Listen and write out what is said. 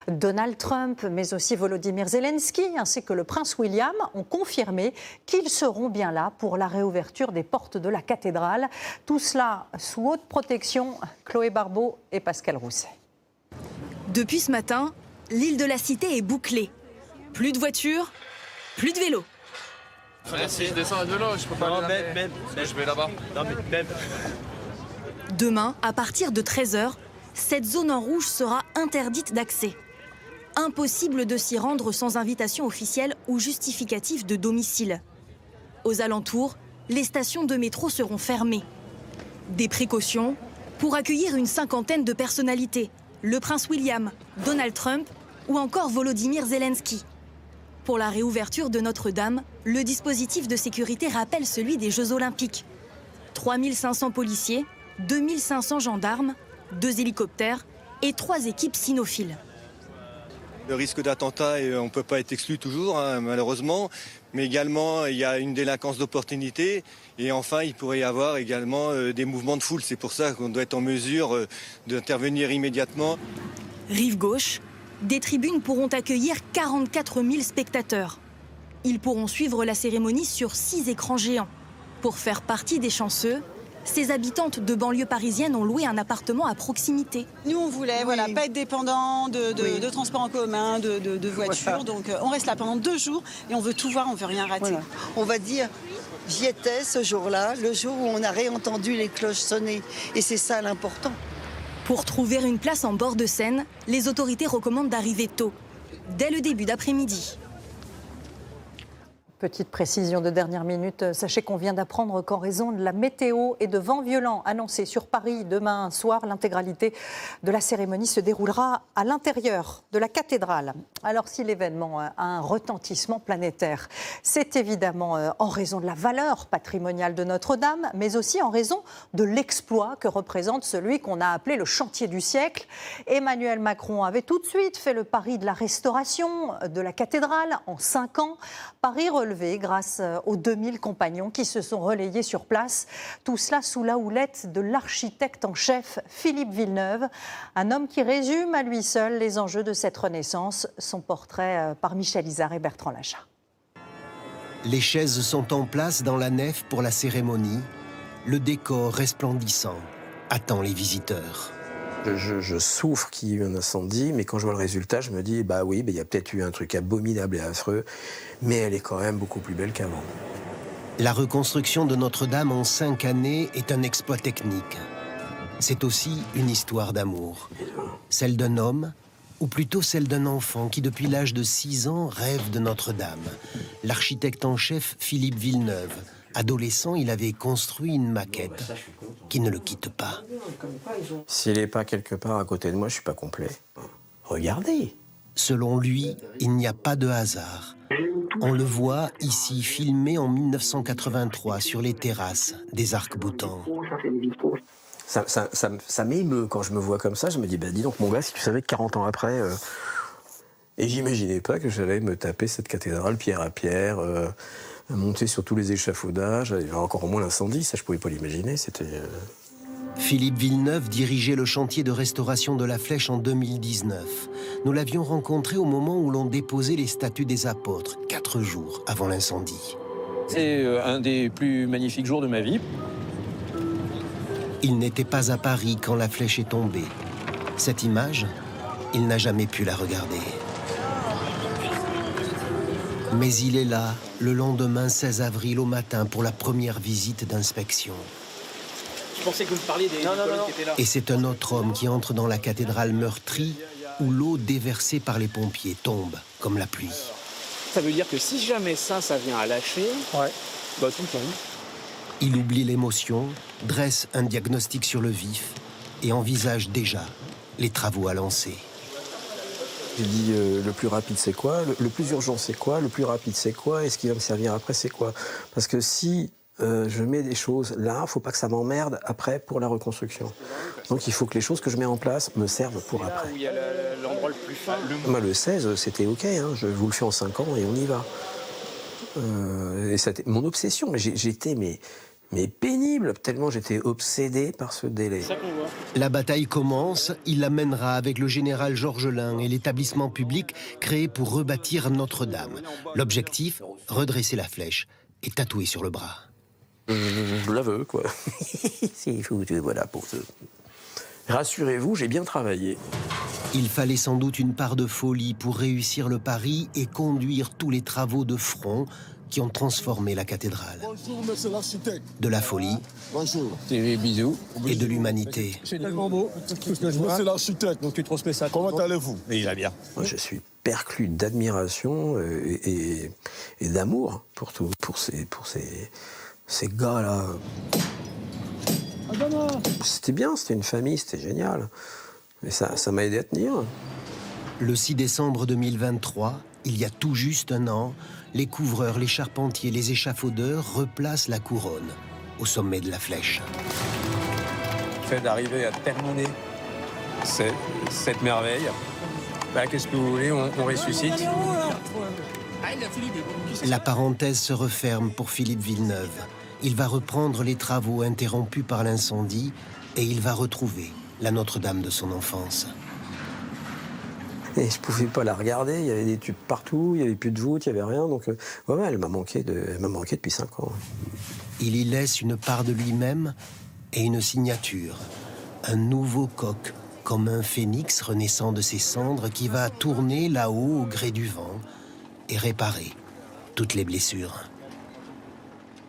Donald Trump, mais aussi Volodymyr Zelensky, ainsi que le prince William, ont confirmé qu'ils seront bien là pour la réouverture des portes de la cathédrale. Tout cela sous haute protection. Chloé Barbeau et Pascal Rousset. Depuis ce matin, l'île de la Cité est bouclée. Plus de voitures, plus de vélos. Si je descends à vélo, je peux pas aller là, je vais là-bas. Demain, à partir de 13h, cette zone en rouge sera interdite d'accès. Impossible de s'y rendre sans invitation officielle ou justificatif de domicile. Aux alentours, les stations de métro seront fermées. Des précautions pour accueillir une cinquantaine de personnalités. Le prince William, Donald Trump ou encore Volodymyr Zelensky. Pour la réouverture de Notre-Dame, le dispositif de sécurité rappelle celui des Jeux Olympiques. 3500 policiers, 2500 gendarmes, 2 hélicoptères et 3 équipes cynophiles. Le risque d'attentat, on ne peut pas être exclu toujours, malheureusement. Mais également, il y a une délinquance d'opportunité. Et enfin, il pourrait y avoir également des mouvements de foule. C'est pour ça qu'on doit être en mesure d'intervenir immédiatement. Rive gauche, des tribunes pourront accueillir 44 000 spectateurs. Ils pourront suivre la cérémonie sur 6 écrans géants. Pour faire partie des chanceux, ces habitantes de banlieue parisienne ont loué un appartement à proximité. Nous, on voulait pas être dépendant de transports en commun, de voitures. Donc, on reste là pendant 2 jours et on veut tout voir, on ne veut rien rater. Voilà. On va dire, j'y étais ce jour-là, le jour où on a réentendu les cloches sonner. Et c'est ça l'important. Pour trouver une place en bord de Seine, les autorités recommandent d'arriver tôt, dès le début d'après-midi. Petite précision de dernière minute, sachez qu'on vient d'apprendre qu'en raison de la météo et de vents violents annoncés sur Paris demain soir, l'intégralité de la cérémonie se déroulera à l'intérieur de la cathédrale. Alors si l'événement a un retentissement planétaire, c'est évidemment en raison de la valeur patrimoniale de Notre-Dame, mais aussi en raison de l'exploit que représente celui qu'on a appelé le chantier du siècle. Emmanuel Macron avait tout de suite fait le pari de la restauration de la cathédrale en 5 ans. Pari relevé grâce aux 2000 compagnons qui se sont relayés sur place. Tout cela sous la houlette de l'architecte en chef Philippe Villeneuve, un homme qui résume à lui seul les enjeux de cette renaissance. Son portrait par Michel Izard et Bertrand Lachat. Les chaises sont en place dans la nef pour la cérémonie. Le décor resplendissant attend les visiteurs. Je souffre qu'il y ait eu un incendie, mais quand je vois le résultat, je me dis, bah oui, il y a peut-être eu un truc abominable et affreux, mais elle est quand même beaucoup plus belle qu'avant. La reconstruction de Notre-Dame en 5 années est un exploit technique. C'est aussi une histoire d'amour. Celle d'un homme, ou plutôt celle d'un enfant qui, depuis l'âge de 6 ans, rêve de Notre-Dame. L'architecte en chef Philippe Villeneuve. Adolescent, il avait construit une maquette qui ne le quitte pas. S'il n'est pas quelque part à côté de moi, je ne suis pas complet. Regardez. Selon lui, il n'y a pas de hasard. On le voit ici filmé en 1983 sur les terrasses des arcs-boutants. Ça m'émeut quand je me vois comme ça. Je me dis, dis donc mon gars, si tu savais que 40 ans après... Et j'imaginais pas que j'allais me taper cette cathédrale pierre à pierre... monter sur tous les échafaudages, il y avait encore moins l'incendie, ça je pouvais pas l'imaginer, c'était... Philippe Villeneuve dirigeait le chantier de restauration de la Flèche en 2019. Nous l'avions rencontré au moment où l'on déposait les statues des apôtres, 4 jours avant l'incendie. C'est un des plus magnifiques jours de ma vie. Il n'était pas à Paris quand la Flèche est tombée. Cette image, il n'a jamais pu la regarder. Mais il est là, le lendemain 16 avril au matin, pour la première visite d'inspection. Je pensais que vous parliez des collègues qui étaient là. Et c'est un autre homme qui entre dans la cathédrale meurtrie, où l'eau déversée par les pompiers tombe comme la pluie. Ça veut dire que si jamais ça vient à lâcher, tout tombe. Il oublie l'émotion, dresse un diagnostic sur le vif et envisage déjà les travaux à lancer. Je dis le plus rapide c'est quoi, le plus urgent c'est quoi, le plus rapide c'est quoi, et ce qui va me servir après c'est quoi. Parce que si je mets des choses là, il ne faut pas que ça m'emmerde après pour la reconstruction. Donc il faut que les choses que je mets en place me servent pour après. Là où il y a l'endroit le plus fin. Moi le 16 c'était ok, je vous le fais en 5 ans et on y va. Et c'était mon obsession, j'étais mais pénible, tellement j'étais obsédé par ce délai. La bataille commence, il la mènera avec le général Georgelin et l'établissement public créé pour rebâtir Notre-Dame. L'objectif, redresser la flèche et tatouer sur le bras. Je la veux, quoi. C'est foutu, voilà, pour ce... Rassurez-vous, j'ai bien travaillé. Il fallait sans doute une part de folie pour réussir le pari et conduire tous les travaux de front qui ont transformé la cathédrale. Bonjour, monsieur l'architecte. De la folie. Bonjour. Bisous. Et de l'humanité. C'est tellement beau. Monsieur l'architecte. Donc tu transmets ça. Comment allez-vous? Il va bien. Moi, je suis perclus d'admiration et d'amour pour tout, pour ces gars-là. C'était bien, c'était une famille, c'était génial. Mais ça m'a aidé à tenir. Le 6 décembre 2023, il y a tout juste un an, les couvreurs, les charpentiers, les échafaudeurs replacent la couronne au sommet de la flèche. Le fait d'arriver à terminer cette merveille, qu'est-ce que vous voulez, on ressuscite. La parenthèse se referme pour Philippe Villeneuve. Il va reprendre les travaux interrompus par l'incendie et il va retrouver la Notre-Dame de son enfance. Et je pouvais pas la regarder, il y avait des tubes partout, il y avait plus de voûte, il y avait rien, donc elle m'a manqué depuis 5 ans. Il y laisse une part de lui-même et une signature, un nouveau coq, comme un phénix renaissant de ses cendres qui va tourner là-haut au gré du vent et réparer toutes les blessures.